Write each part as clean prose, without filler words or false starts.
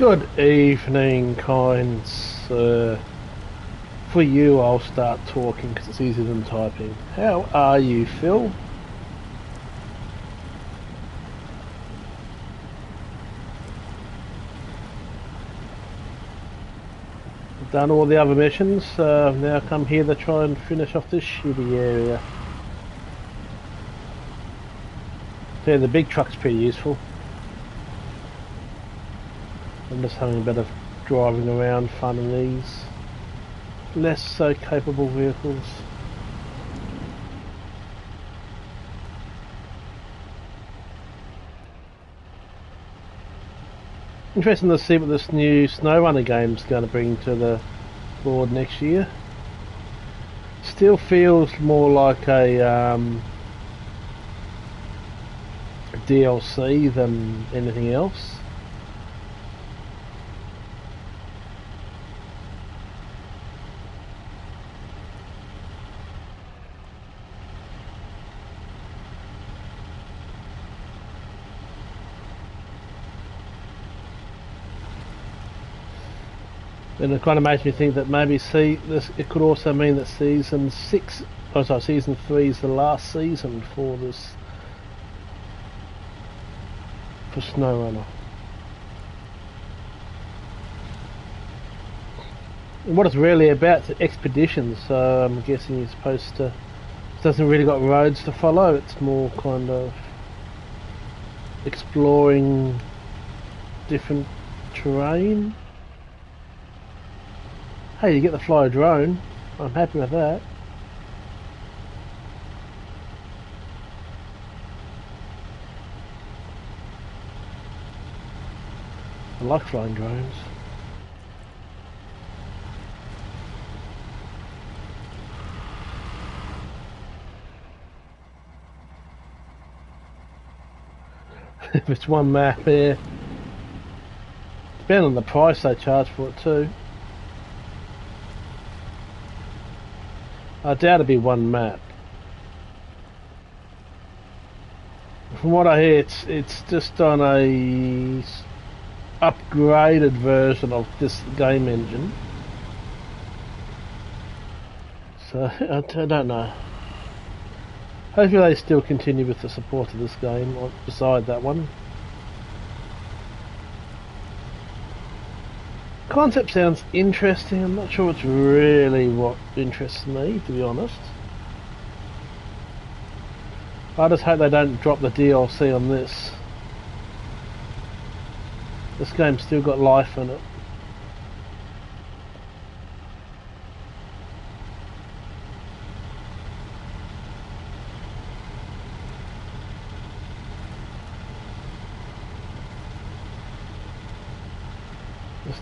Good evening, kinds. For you, I'll start talking because it's easier than typing. How are you, Phil? Done all the other missions. Now come here to try and finish off this shitty area. Yeah, the big truck's pretty useful. I'm just having a bit of driving around fun in these less so capable vehicles. Interesting to see what this new Snowrunner game's going to bring to the board next year. Still feels more like a DLC than anything else. And it kind of makes me think that maybe it could also mean that season 3 is the last season for this, for Snowrunner. And what it's really about is expeditions, so I'm guessing you're supposed to, it doesn't really got roads to follow, it's more kind of exploring different terrain. Hey, you get to fly a drone. I'm happy with that. I like flying drones. If it's one map here, depending on the price they charge for it too. I doubt it'd be one map. From what I hear, it's just on a upgraded version of this game engine. So I don't know. Hopefully they still continue with the support of this game beside that one. Concept sounds interesting. I'm not sure it's really what interests me, to be honest. I just hope they don't drop the DLC on this. This game's still got life in it.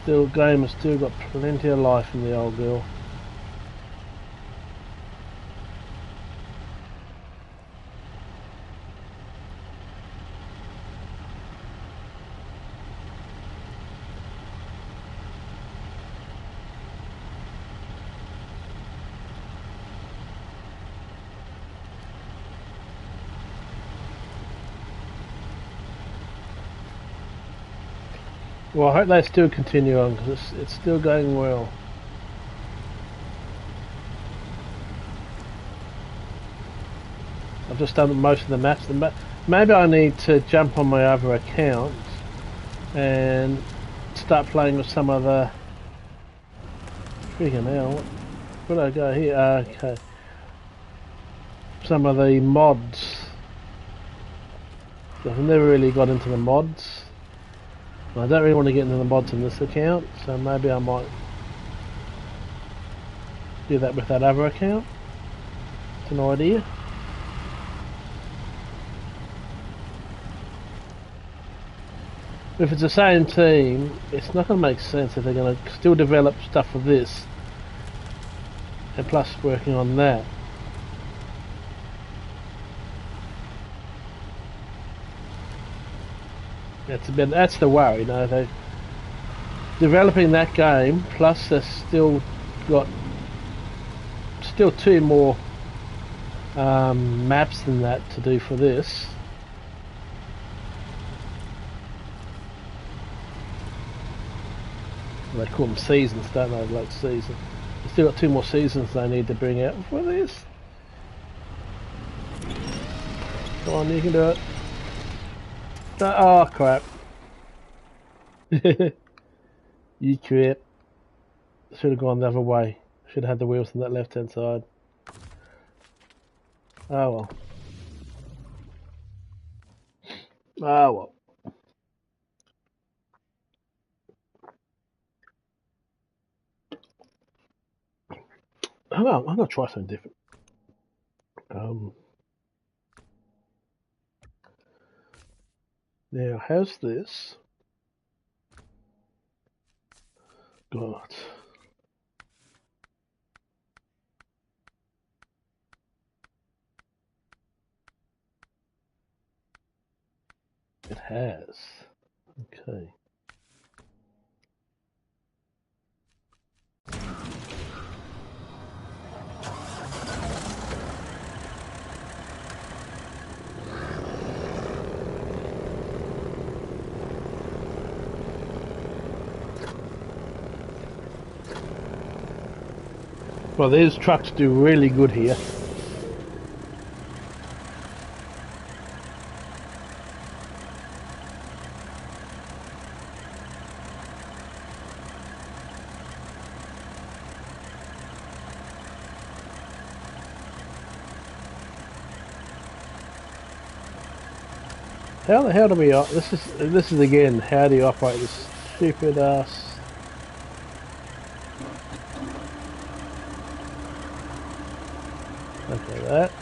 The game has still got plenty of life in the old girl. Well, I hope they still continue on because it's still going well. I've just done most of the maps. Maybe I need to jump on my other account and start playing with some of the... Freaking hell, where did I go here? Okay. Some of the mods. I've never really got into the mods. I don't really want to get into the mods in this account, so maybe I might do that with that other account. It's an idea. If it's the same team, it's not going to make sense if they're going to still develop stuff for this and plus working on that. That's the worry, you know. They're developing that game, plus they've still got two more maps than that to do for this. They call them seasons, don't they? Like season. They've still got 2 more seasons they need to bring out before this. Come on, you can do it. Oh crap! You crap! Should have gone the other way. Should have had the wheels on that left-hand side. Oh well. Oh well. I'm gonna try something different. Now, how's this? God. It has. Okay. Well, these trucks do really good here. How the hell do we? This is again. How do you operate this stupid ass? Okay, that.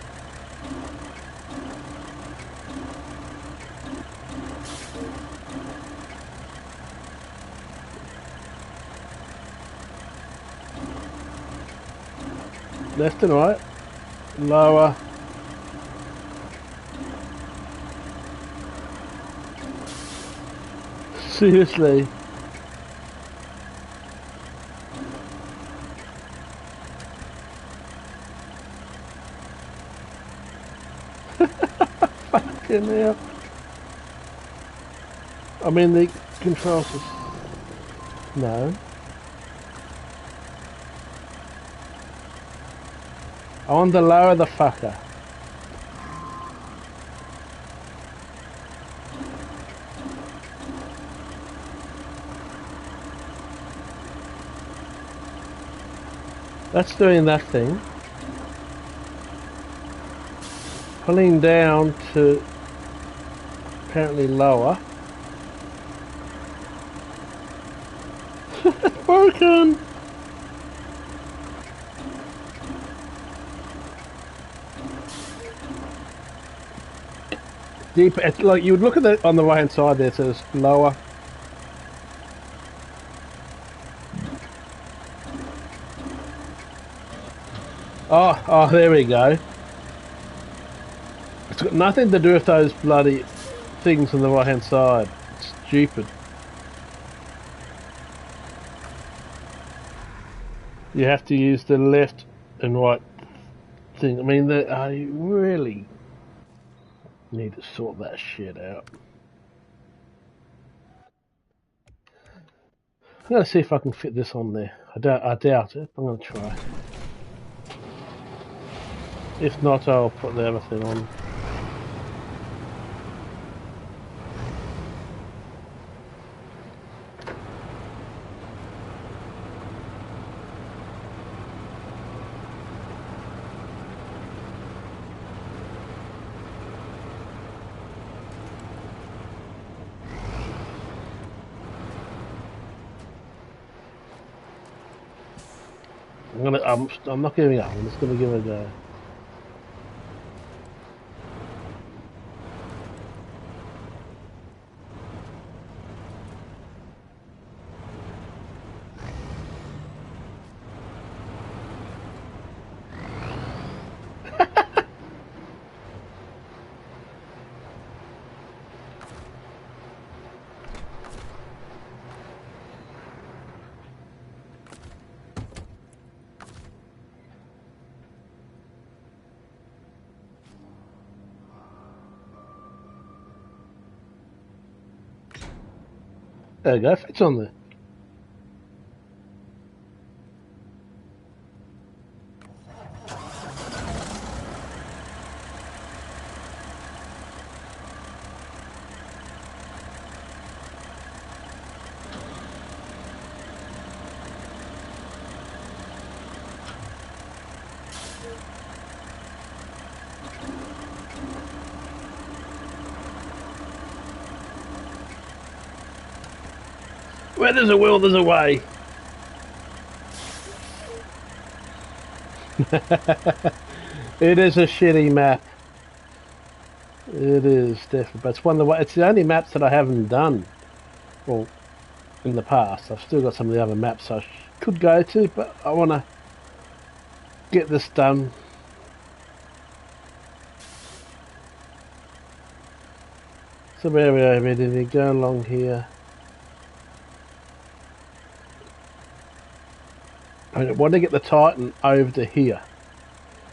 Left and right. Lower. Seriously. Fucking hell. I mean the controls. No. I want to lower the fucker. That's doing that thing. Pulling down to apparently lower. Broken! Deep, it's like you would look at it on the right hand side there, it says lower. Oh, there we go. It's got nothing to do with those bloody things on the right hand side. It's stupid. You have to use the left and right thing. I mean, I really need to sort that shit out. I'm gonna see if I can fit this on there. I doubt it. I'm gonna try. If not, I'll put the other thing on. I'm not giving up. I'm just gonna give it a go. There you go. Fits on there. Where there's a will, there's a way. It is a shitty map. It is definitely, but it's the only maps that I haven't done. Well, in the past, I've still got some of the other maps I could go to, but I want to get this done. So where are we ready to go along here? I want to get the Titan over to here.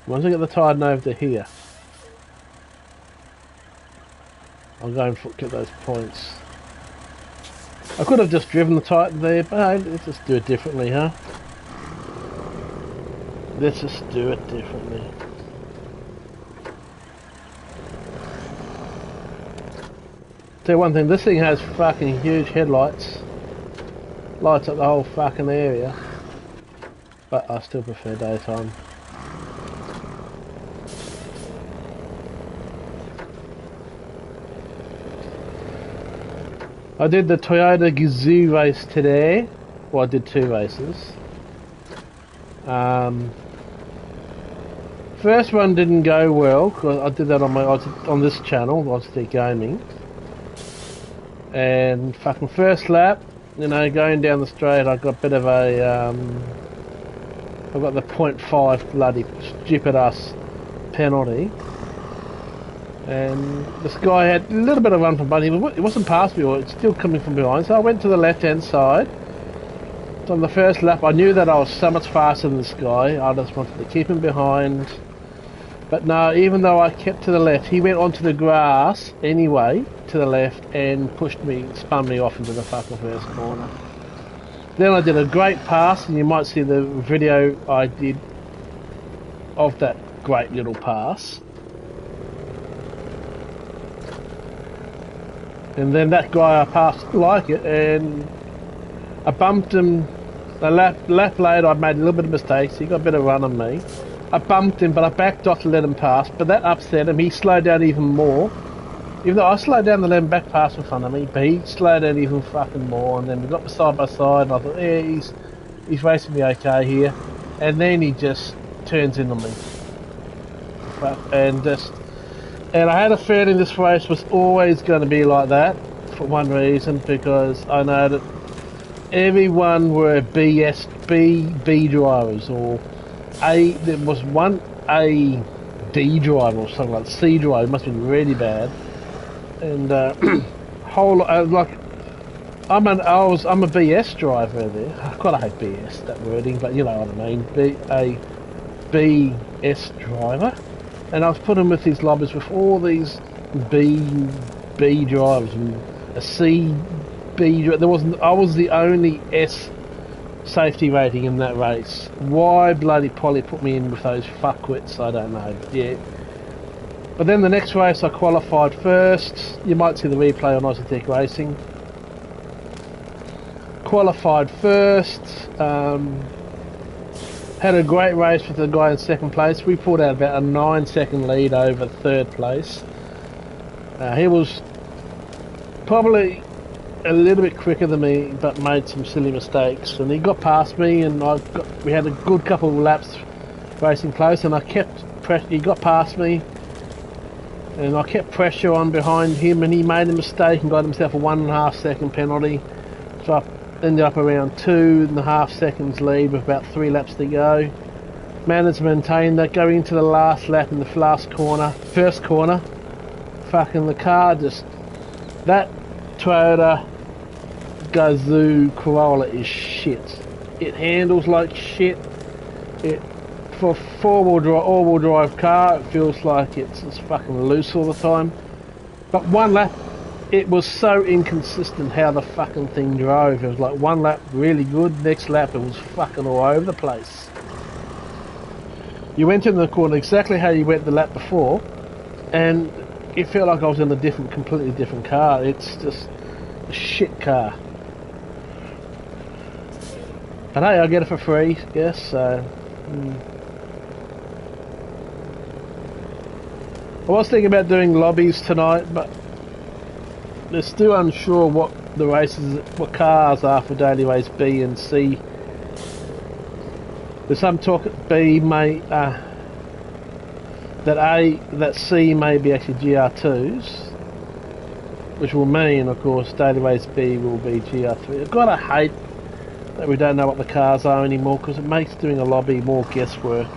Once I get the Titan over to here, I'll go and get those points. I could have just driven the Titan there, but hey, let's just do it differently, huh? Let's just do it differently. Tell you one thing, this thing has fucking huge headlights. Lights up the whole fucking area. But I still prefer daytime. I did the Toyota Gazoo race today. Well, I did 2 races. First one didn't go well because I did that on this channel, Logitech Gaming. And fucking first lap, you know, going down the straight, I got a bit of a I got the 0.5 bloody stupid ass penalty. And this guy had a little bit of run from behind. He wasn't past me, or it's still coming from behind. So I went to the left-hand side. So on the first lap, I knew that I was so much faster than this guy. I just wanted to keep him behind. But no, even though I kept to the left, he went onto the grass anyway, to the left, and pushed me, spun me off into the fucking first corner. Then I did a great pass, and you might see the video I did of that great little pass. And then that guy I passed like it, and I bumped him. The lap later I made a little bit of mistakes. He got a bit of run on me. I bumped him, but I backed off to let him pass. But that upset him. He slowed down even more. Even though I slowed down to let him back pass in front of me, but he slowed down even fucking more. And then we got side by side, and I thought, yeah, he's racing me okay here. And then he just turns into me. And I had a feeling this race was always going to be like that, for one reason, because I know that everyone were B drivers, or there was one A D driver or something like C driver. It must have been really bad. And I'm a BS driver there. I kind of hate BS, that wording, but you know what I mean. A BS driver. And I was putting with these lobbies with all these B drivers and a C B. I was the only S safety rating in that race. Why bloody Polly put me in with those fuckwits, I don't know. Yeah. But then the next race I qualified first. You might see the replay on Logitech Racing. Qualified first. Had a great race with the guy in second place. We pulled out about a 9-second lead over third place. He was probably a little bit quicker than me, but made some silly mistakes. And he got past me, and we had a good couple of laps racing close. And he got past me, and I kept pressure on behind him, and he made a mistake and got himself a 1.5 second penalty. So I ended up around 2.5 seconds lead with about 3 laps to go. Managed to maintain that, going into the last lap in the first corner. Fucking the car that Toyota Gazoo Corolla is shit. It handles like shit. For a all-wheel drive car, it feels like it's fucking loose all the time. But one lap, it was so inconsistent how the fucking thing drove. It was like one lap really good, next lap it was fucking all over the place. You went in the corner exactly how you went the lap before, and it felt like I was in a completely different car. It's just a shit car. But hey, I get it for free, I guess, so... I was thinking about doing lobbies tonight, but they're still unsure what the races, what cars are for daily race B and C. There's some talk that B may, that C may be actually GR2s, which will mean, of course, daily race B will be GR3. I've got to hate that we don't know what the cars are anymore, because it makes doing a lobby more guesswork.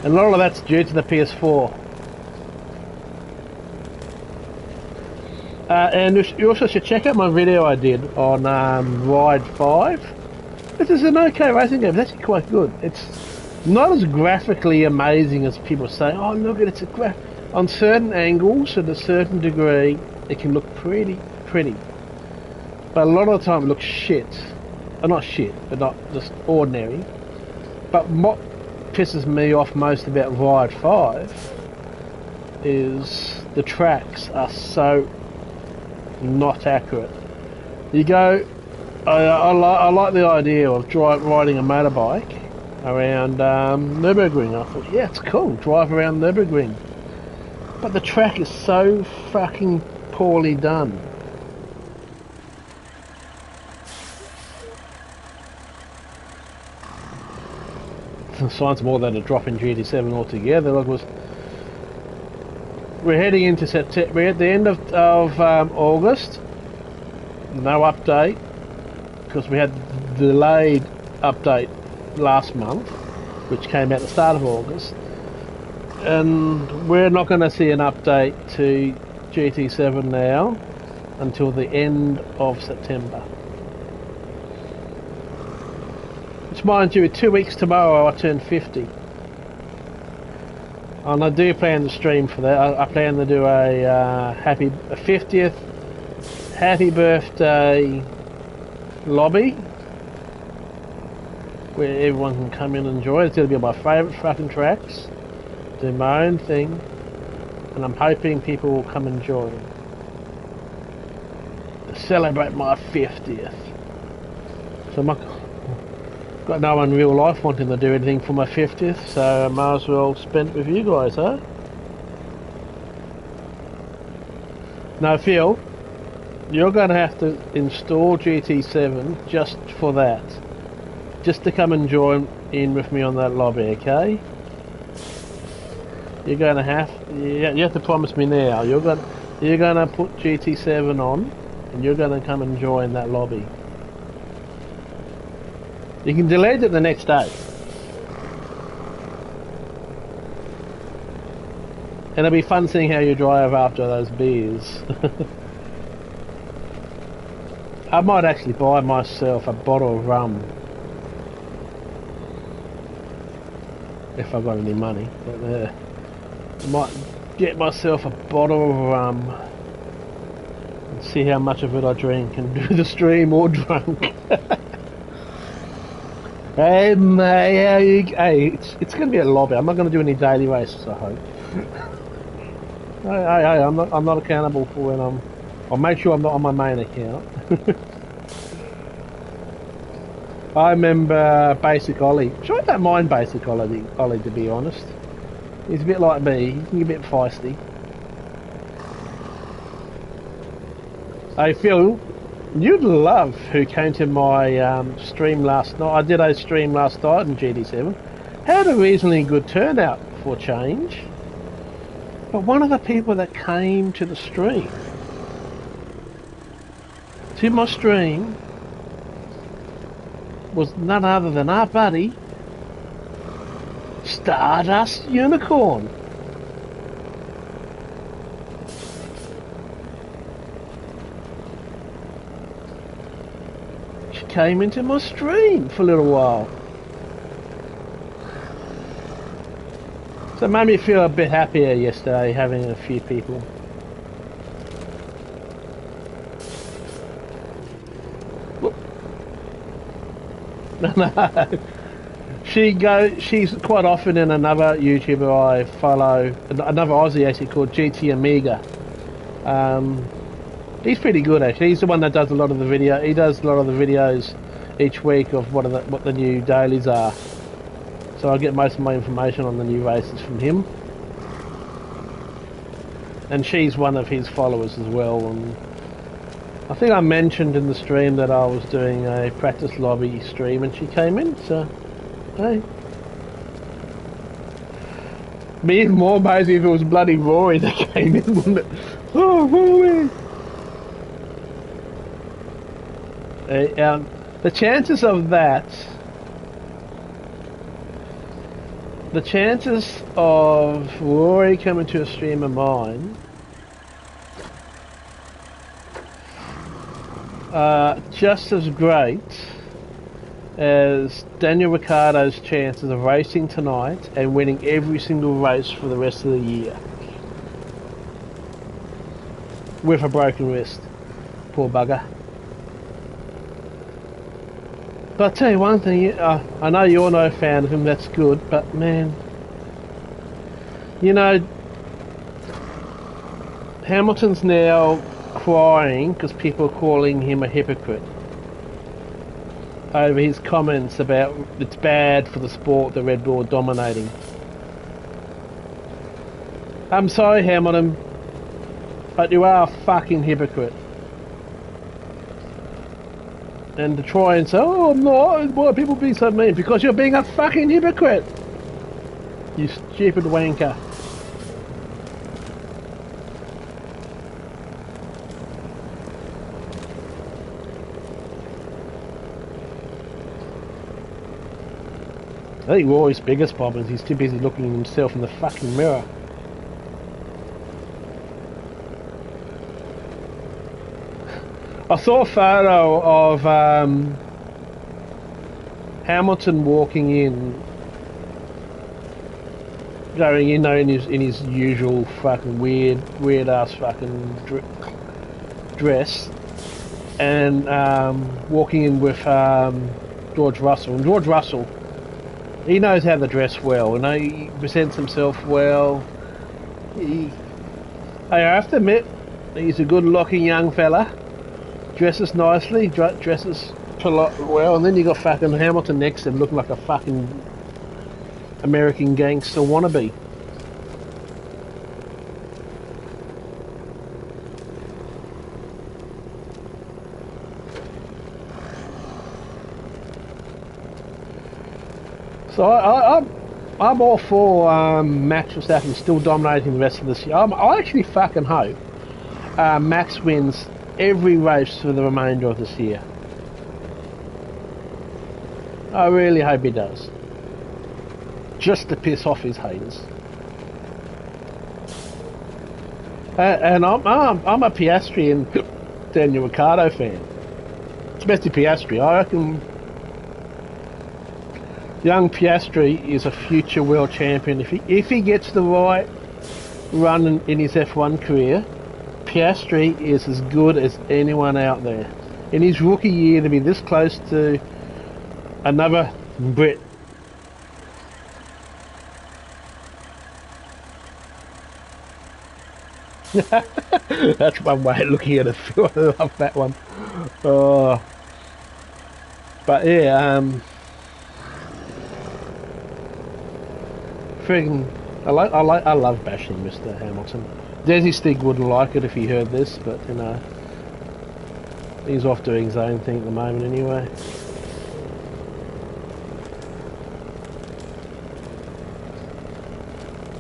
And a lot of that's due to the PS4. And you also should check out my video I did on Ride 5. This is an okay racing game. It's actually quite good. It's not as graphically amazing as people say. Oh, look at it! It's a on certain angles, at a certain degree, it can look pretty. But a lot of the time, it looks shit. Not shit, but not just ordinary. But what pisses me off most about Ride 5 is the tracks are so not accurate. You go, I like the idea of riding a motorbike around Nürburgring. I thought, yeah, it's cool, drive around Nürburgring. But the track is so fucking poorly done. Signs more than a drop in GT7 altogether. Look, we're heading into September. We're at the end of August. No update because we had delayed update last month, which came out at the start of August, and we're not going to see an update to GT7 now until the end of September. Which, mind you, 2 weeks tomorrow I turn 50. And I do plan to stream for that. I plan to do a 50th happy birthday lobby where everyone can come in and enjoy it. It's going to be my favourite fucking tracks. Do my own thing. And I'm hoping people will come and join to celebrate my 50th. So got no one in real life wanting to do anything for my 50th, so I might as well spend it with you guys, huh? Now Phil, you're going to have to install GT7 just for that. Just to come and join in with me on that lobby, okay? You're going to you have to promise me now. You're going to put GT7 on, and you're going to come and join that lobby. You can delete it the next day. And it'll be fun seeing how you drive after those beers. I might actually buy myself a bottle of rum. If I've got any money. But I might get myself a bottle of rum. And see how much of it I drink and do the stream all drunk. Hey, mate, it's going to be a lobby. I'm not going to do any daily races, I hope. Hey, I'm not accountable for when I'll make sure I'm not on my main account. I remember Basic Ollie. Sure, I don't mind Basic Ollie, to be honest. He's a bit like me. He can get a bit feisty. Hey, Phil. You'd love who came to my stream last night. I did a stream last night in GT7. Had a reasonably good turnout for change. But one of the people that came to the stream, was none other than our buddy, Stardust Unicorn. Came into my stream for a little while. So it made me feel a bit happier yesterday having a few people. No. She's quite often in another YouTuber I follow, another Aussie actually called GT Amiga. He's pretty good actually. He's the one that does a lot of the video. He does a lot of the videos each week of what the new dailies are. So I get most of my information on the new races from him. and she's one of his followers as well. And I think I mentioned in the stream that I was doing a practice lobby stream, and she came in. So, hey. Be even more amazing if it was bloody Rory that came in, wouldn't it? Oh, Rory! The chances of that, the chances of Rory coming to a stream of mine are just as great as Daniel Ricciardo's chances of racing tonight and winning every single race for the rest of the year. With a broken wrist. Poor bugger. But I'll tell you one thing, I know you're no fan of him, that's good, but man, you know, Hamilton's now crying because people are calling him a hypocrite over his comments about it's bad for the sport that Red Bull are dominating. I'm sorry, Hamilton, but you are a fucking hypocrite. And to try and say, oh, I'm not, why are people being so mean? Because you're being a fucking hypocrite! You stupid wanker. I think Rory's biggest problem is he's too busy looking at himself in the fucking mirror. I saw a photo of Hamilton walking in, going in there in his usual fucking weird ass fucking dress, and walking in with George Russell. And George Russell, he knows how to dress well, and he presents himself well. I have to admit, he's a good-looking young fella. Dresses nicely, dresses well, and then you got fucking Hamilton next to him looking like a fucking American gangster wannabe. So I'm all for Max Verstappen still dominating the rest of this year. I actually fucking hope Max wins every race for the remainder of this year. I really hope he does. Just to piss off his haters. And I'm a Piastri and Daniel Ricciardo fan. Especially Piastri. I reckon young Piastri is a future world champion. If he gets the right run in his F1 career, Piastri is as good as anyone out there. In his rookie year, to be this close to another Brit. That's one way of looking at it. I love that one. But yeah, friggin', I love bashing Mr. Hamilton. Desi Stig wouldn't like it if he heard this, but you know, he's off doing his own thing at the moment anyway.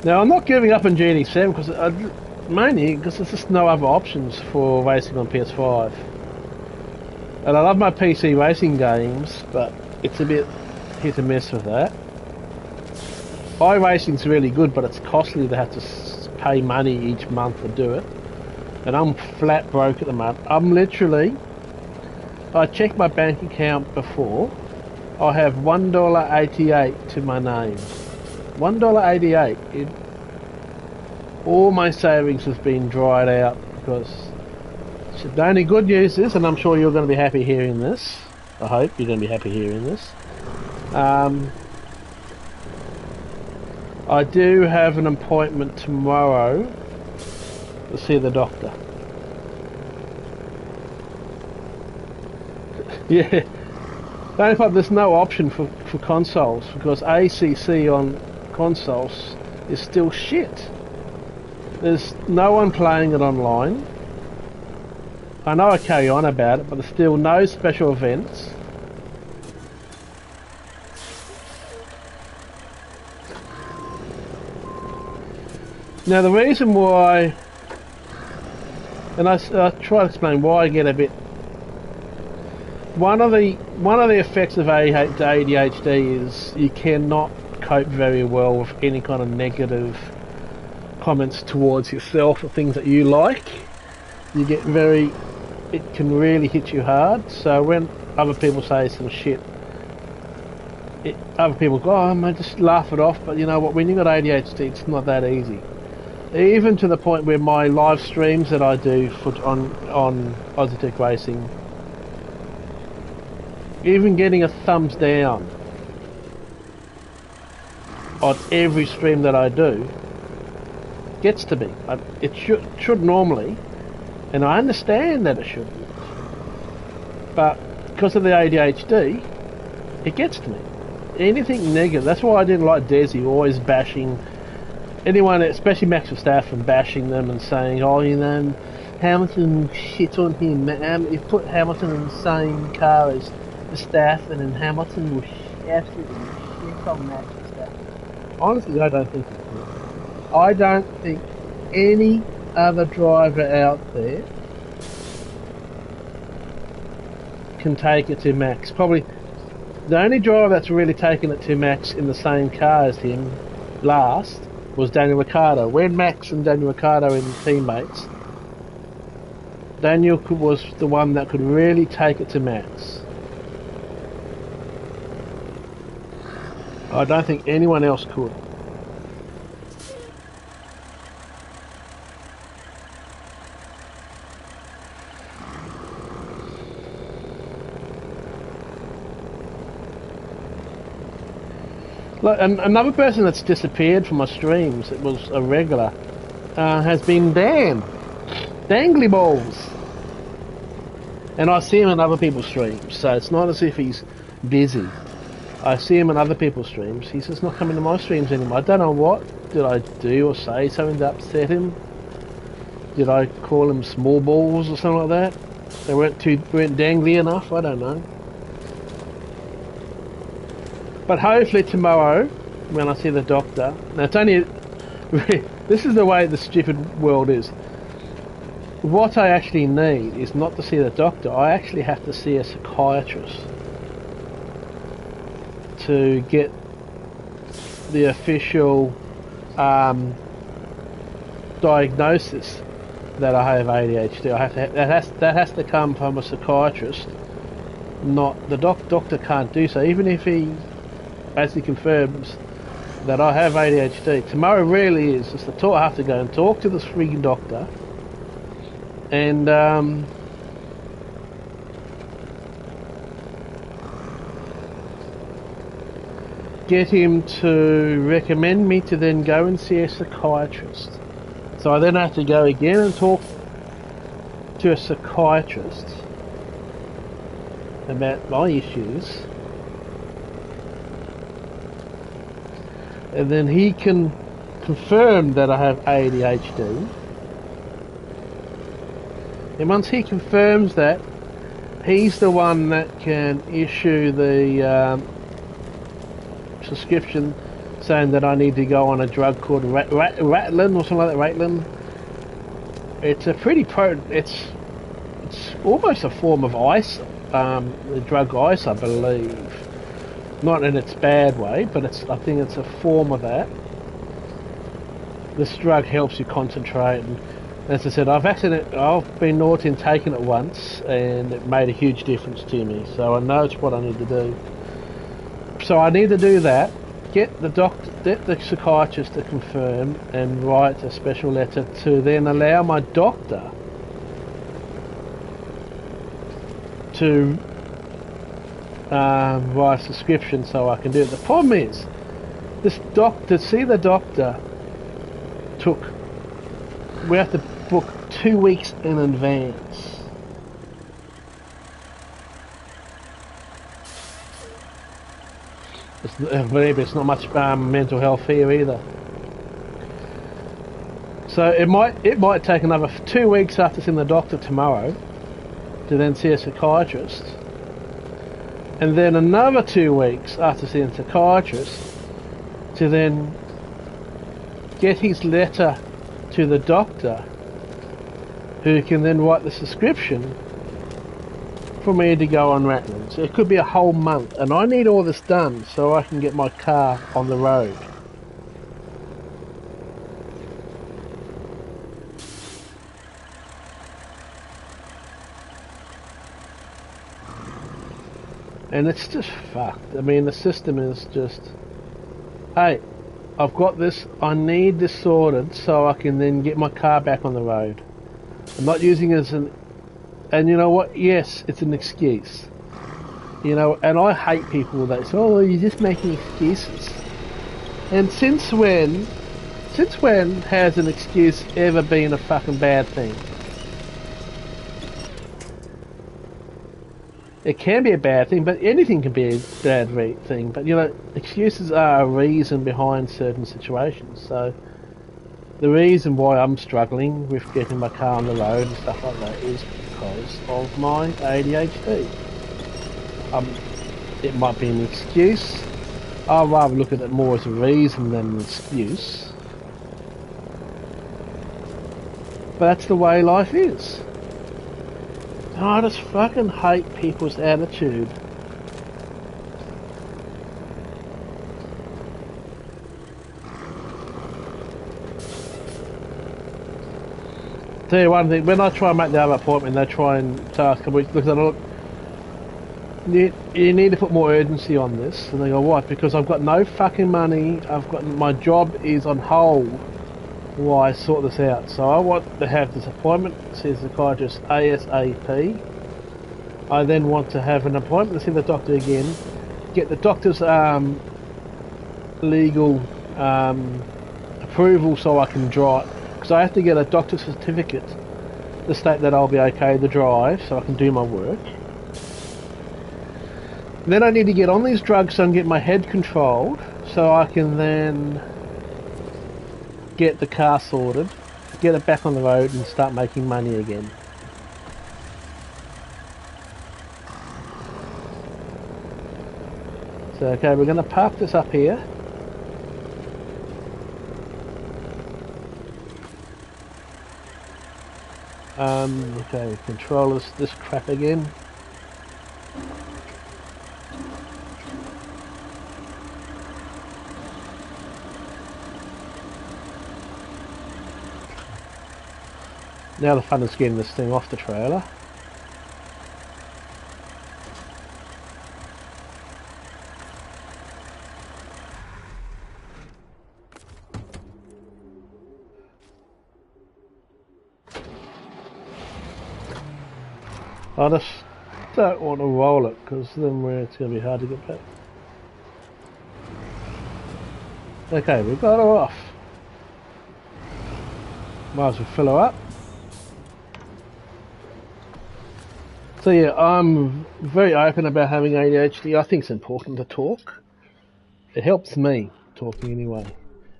Now I'm not giving up on GT7 because mainly because there's just no other options for racing on PS5. And I love my PC racing games, but it's a bit hit and miss with that. iRacing's really good, but it's costly to have to pay money each month to do it, and I'm flat broke at the moment. I'm literally, I checked my bank account before, I have $1.88 to my name. $1.88. All my savings has been dried out because the only good news is, and I'm sure you're going to be happy hearing this, I hope you're going to be happy hearing this, I do have an appointment tomorrow to see the doctor. Yeah, but there's no option for consoles because ACC on consoles is still shit. There's no one playing it online. I know I carry on about it, but there's still no special events. Now the reason why, and I try to explain why I get a bit. One of the effects of ADHD is you cannot cope very well with any kind of negative comments towards yourself or things that you like. You get it can really hit you hard. So when other people say some shit, other people go, oh man, just laugh it off. But you know what, when you've got ADHD, it's not that easy. Even to the point where my live streams that I do on Aussie Tech Racing, even getting a thumbs down on every stream that I do gets to me. It should normally, and I understand that it shouldn't, but because of the ADHD, it gets to me. Anything negative. That's why I didn't like Desi always bashing anyone, especially Max Verstappen, bashing them and saying, oh, you know, Hamilton shit on him. You put Hamilton in the same car as Verstappen, and Hamilton will absolutely shit on Max Verstappen. Honestly, I don't think it's good. I don't think any other driver out there can take it to Max. Probably the only driver that's really taken it to Max in the same car as him last was Daniel Ricciardo. When Max and Daniel Ricciardo were teammates, Daniel was the one that could really take it to Max. I don't think anyone else could. Look, and another person that's disappeared from my streams, it was a regular, has been Dan. Dangly Balls. And I see him in other people's streams, so it's not as if he's busy. I see him in other people's streams. He's just not coming to my streams anymore. I don't know what did I do or say something to upset him. Did I call him small balls or something like that? They weren't dangly enough. I don't know. But hopefully tomorrow, when I see the doctor, now it's only, this is the way the stupid world is. What I actually need is not to see the doctor, I actually have to see a psychiatrist to get the official diagnosis that I have ADHD. That has to come from a psychiatrist, not the doctor can't do so, even if he basically confirms that I have ADHD. Tomorrow really is just I have to go and talk to this freaking doctor and get him to recommend me to then go and see a psychiatrist. So I then have to go again and talk to a psychiatrist about my issues, and then he can confirm that I have ADHD. And once he confirms that, he's the one that can issue the prescription saying that I need to go on a drug called Ratlin or something like that. Ratlin. It's a pretty potent. It's almost a form of ice. The drug ice, I believe. Not in its bad way, but I think it's a form of that. This drug helps you concentrate, and as I said, I've been naughty and taken it once, and it made a huge difference to me. So I know it's what I need to do. So I need to do that. Get the psychiatrist to confirm, and write a special letter to then allow my doctor to write a prescription so I can do it. The problem is, to see the doctor we have to book 2 weeks in advance. Believe it's not much mental health here either. So it might take another 2 weeks after seeing the doctor tomorrow to then see a psychiatrist, and then another 2 weeks after seeing a psychiatrist to then get his letter to the doctor, who can then write the prescription for me to go on Rattling. So it could be a whole month, and I need all this done so I can get my car on the road. And it's just fucked. I mean, the system is just, hey, I've got this, I need this sorted so I can then get my car back on the road. I'm not using it as an, and you know what, yes, it's an excuse. You know, and I hate people that say, oh, you're just making excuses. And since when has an excuse ever been a fucking bad thing? It can be a bad thing, but anything can be a bad thing. But, you know, excuses are a reason behind certain situations. So, the reason why I'm struggling with getting my car on the road and stuff like that is because of my ADHD. It might be an excuse. I'd rather look at it more as a reason than an excuse. But that's the way life is. I just fucking hate people's attitude. Tell you one thing, when I try and make the other appointment, they try and ask, look, you need to put more urgency on this. And they go, what? Because I've got no fucking money, my job is on hold while I sort this out. So I want to have this appointment, see the psychiatrist ASAP. I then want to have an appointment to see the doctor again, get the doctor's legal approval so I can drive. Because I have to get a doctor's certificate to state that I'll be okay to drive so I can do my work. Then I need to get on these drugs so I can get my head controlled so I can then get the car sorted, get it back on the road and start making money again. So okay, we're going to park this up here. Okay, control this crap again. Now the fun is getting this thing off the trailer. I just don't want to roll it because then it's going to be hard to get back. Okay, we've got her off. Might as well fill her up. So yeah, I'm very open about having ADHD. I think it's important to talk. It helps me talking anyway.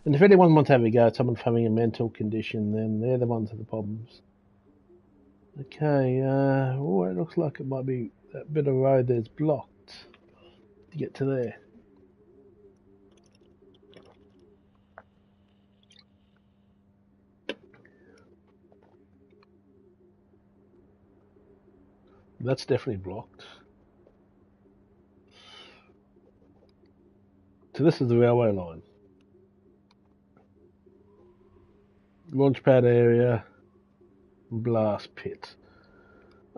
And if anyone wants to have a go at someone having a mental condition, then they're the ones with the problems. Okay, oh, it looks like it might be that bit of road there's blocked to get to there. That's definitely blocked. So this is the railway line. Launch pad area. Blast pit.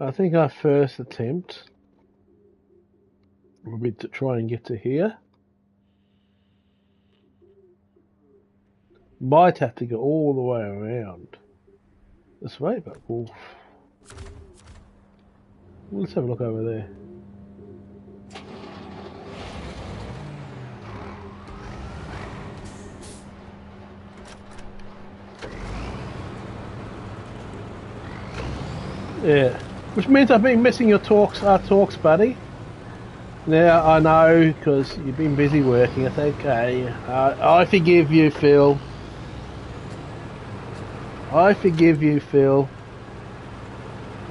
I think our first attempt will be to try and get to here. Might have to go all the way around this way, but let's have a look over there. Yeah, which means I've been missing our talks, buddy. Now I know because you've been busy working. It's okay. I forgive you, Phil. I forgive you, Phil.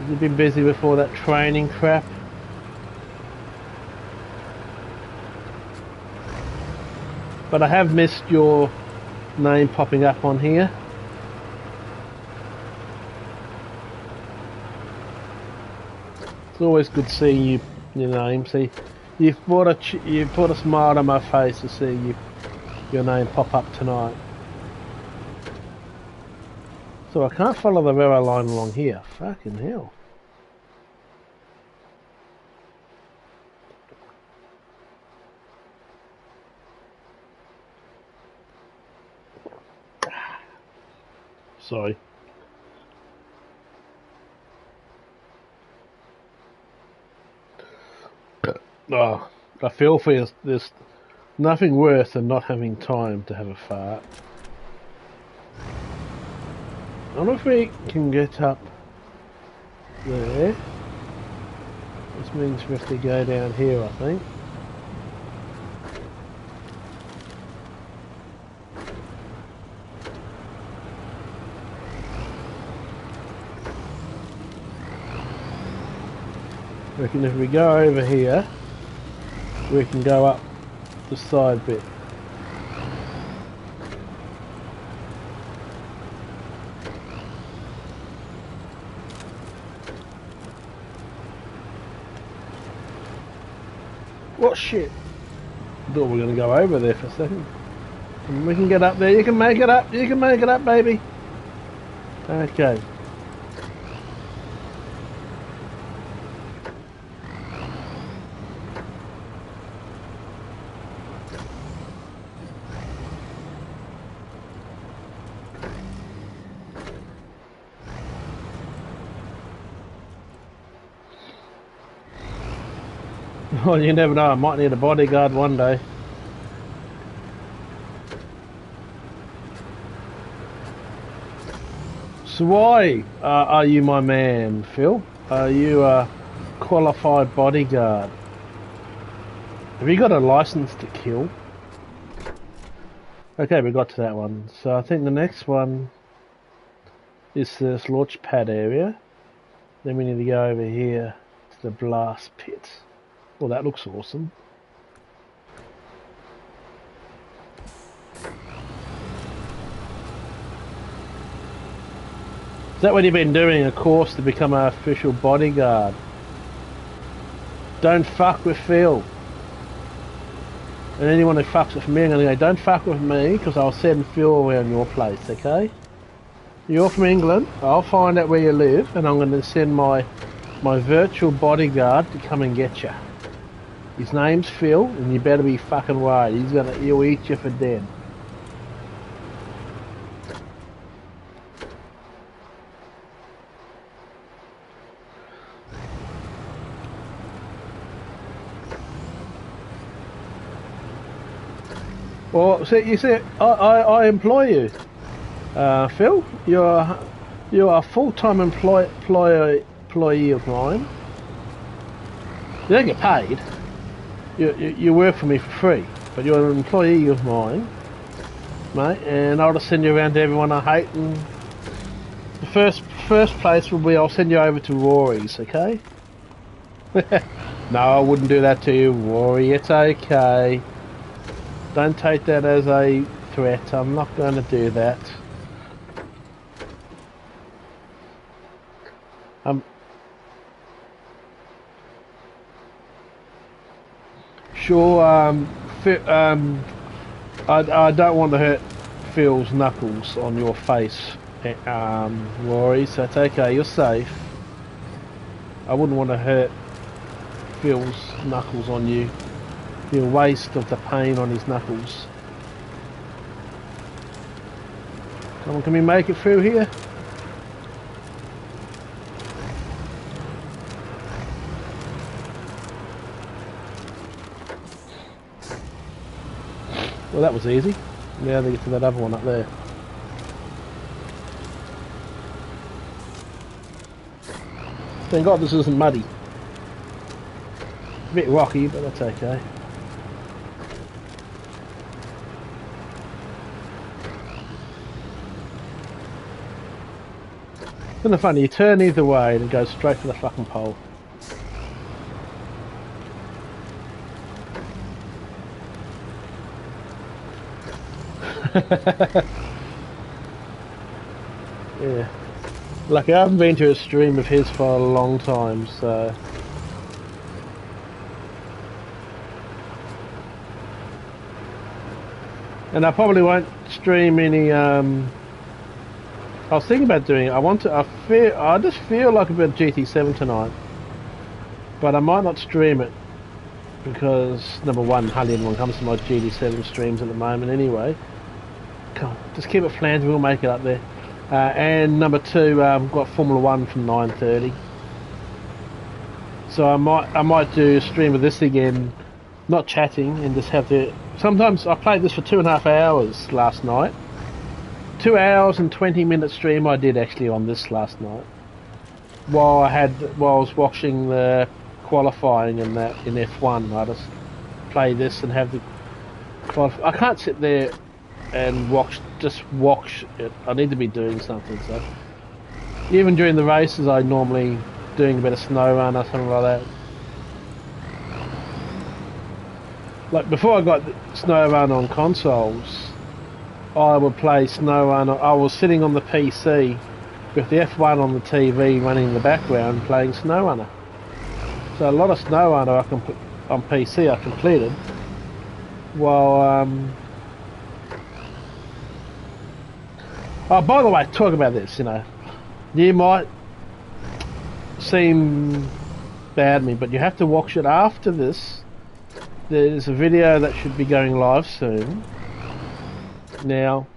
You've been busy with all that training crap. But I have missed your name popping up on here. It's always good seeing you, your name. See, you've put a smile on my face to see your name pop up tonight. So I can't follow the railway line along here. Fucking hell. Sorry. Oh, I feel for you. There's nothing worse than not having time to have a fart. I wonder if we can get up there. This means we have to go down here, I think. I reckon if we go over here, we can go up the side bit. What shit? I thought we were going to go over there for a second. And we can get up there. You can make it up. You can make it up, baby. Okay. Oh, you never know. I might need a bodyguard one day. So why are you my man, Phil? Are you a qualified bodyguard? Have you got a license to kill? Okay, we got to that one. So I think the next one is this launch pad area. Then we need to go over here to the blast pit. Well, that looks awesome. Is that what you've been doing, a course to become an official bodyguard? Don't fuck with Phil. And anyone who fucks with me, I'm going to go, don't fuck with me, because I'll send Phil around your place, okay? You're from England, I'll find out where you live, and I'm going to send my virtual bodyguard to come and get you. His name's Phil, and you better be fucking worried. He'll eat you for dead. Well, see, you see, I employ you, Phil. You're a full-time employee of mine. You don't get paid. You work for me for free, but you're an employee of mine, mate. And I'll just send you around to everyone I hate. And the first place will be I'll send you over to Rory's, okay? No, I wouldn't do that to you, Rory. It's okay. Don't take that as a threat. I'm not going to do that. Sure, I don't want to hurt Phil's knuckles on your face, Rory, so it's okay, you're safe. I wouldn't want to hurt Phil's knuckles on you. Be a waste of the pain on his knuckles. Come on, can we make it through here? Well, that was easy. Now they get to that other one up there. Thank God this isn't muddy. A bit rocky, but that's okay. Isn't it funny? You turn either way and it goes straight to the fucking pole. Yeah. Like, I haven't been to a stream of his for a long time, so... And I probably won't stream any, I was thinking about doing it. I just feel like a bit of GT7 tonight. But I might not stream it. Because, number one, hardly anyone comes to my GT7 streams at the moment anyway. Come on, just keep it flanged, we'll make it up there. And number two, we've got Formula 1 from 9:30. So I might do a stream of this again, not chatting, and just have to... Sometimes I played this for 2.5 hours last night. 2 hours and 20-minute stream I did actually on this last night. While I was watching the qualifying and that in F1, I just play this and have the I can't sit there and just watch it. I need to be doing something. So even during the races, I normally doing a bit of Snowrunner or something like that. Like before I got Snowrunner on consoles, I would play Snowrunner. I was sitting on the PC with the F1 on the TV running in the background playing Snowrunner. So a lot of Snowrunner on PC I completed while oh, by the way, talk about this, you know, you might seem bad to me, but you have to watch it after this. There's a video that should be going live soon. Now,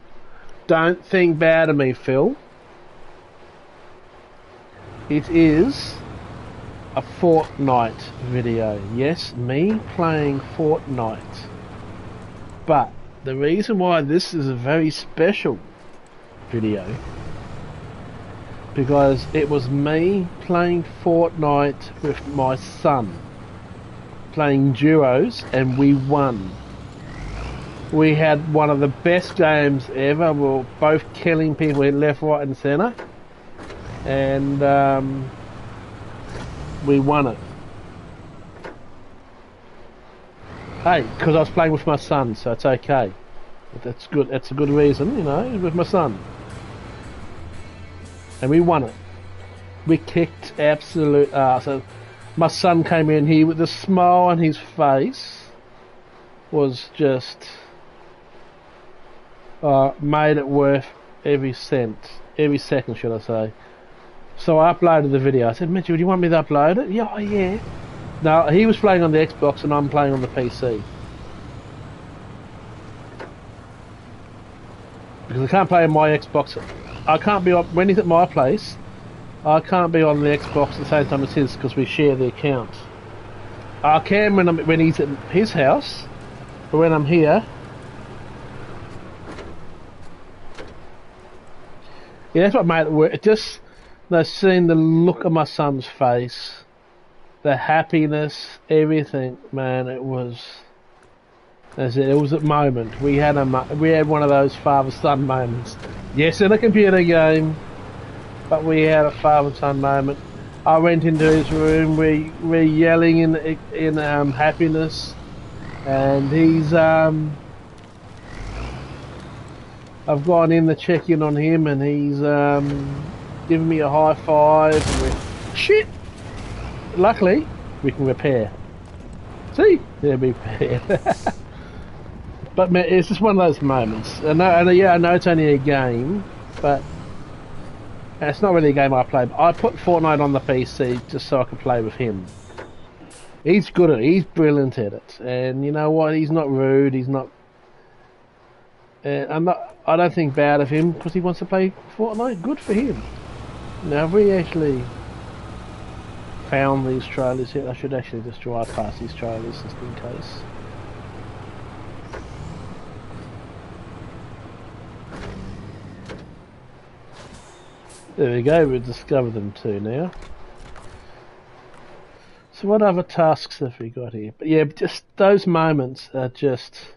don't think bad of me, Phil. It is a Fortnite video. Yes, me playing Fortnite. But the reason why this is a very special video, because it was me playing Fortnite with my son, playing duos, and we won. We had one of the best games ever. We were both killing people in left, right and centre, and we won it. Hey, because I was playing with my son, so it's okay. That's good. That's a good reason, you know, with my son. And we won it. We kicked absolute ass. My son came in here with a smile on his face. Was just made it worth every second, should I say. So I uploaded the video. I said, Mitchell, do you want me to upload it? Yeah, yeah. No, he was playing on the Xbox and I'm playing on the PC. Because I can't play on my Xbox. I can't be on, when he's at my place, I can't be on the Xbox at the same time as his because we share the account. I can when he's at his house, but when I'm here, yeah, that's what made it work. It just, seeing the look on my son's face, the happiness, everything, man, it was. It was a moment. We had one of those father-son moments. Yes, in a computer game, but we had a father-son moment. I went into his room. We're yelling in happiness, and he's I've gone in to check in on him, and he's giving me a high five. Shit! Luckily, we can repair. See, they'll be repaired. But man, it's just one of those moments. Yeah, I know it's only a game, but it's not really a game I play. But I put Fortnite on the PC just so I could play with him. He's good at it. He's brilliant at it. And you know what? He's not rude. He's not. I don't think bad of him because he wants to play Fortnite. Good for him. Now, have we actually found these trailers yet? I should actually just drive past these trailers just in case. There we go, we've discovered them too now. So what other tasks have we got here? But yeah, just those moments are just...